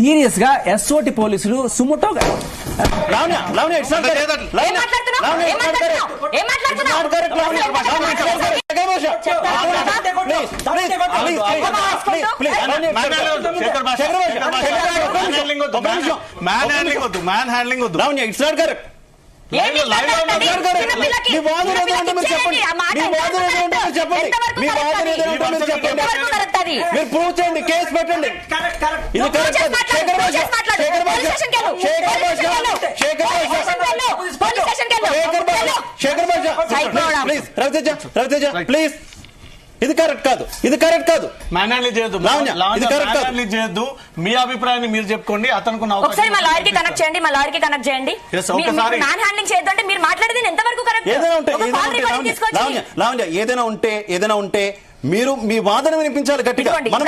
Serious గా SOT పోలీసులు సుమోటోగా man handling వద్దు. It's not correct. మీరు ప్రూవ్ చేయండి, కేసు పెట్టండి. ఇది రవితేజ ప్లీజ్, ఇది కరెక్ట్ కాదు, ఇది కరెక్ట్ కాదు. మ్యాన్ హ్యాండ్లింగ్ చేయొద్దు, చేయొద్దు. మీ అభిప్రాయాన్ని మీరు చెప్పుకోండి. అతనికి ఒకసారి మా లాయర్ కి కనెక్ట్ చేయండి, మా లాయర్ కి కనెక్ట్ చేయండి. మ్యాన్ హ్యాండ్లింగ్ చేయొద్దు అంటే మీరు మాట్లాడేది ఎంతవరకు కరెక్ట్? ఏదైనా ఉంటే మీరు మీ వాదన వినిపించాలి గట్టిగా. మనం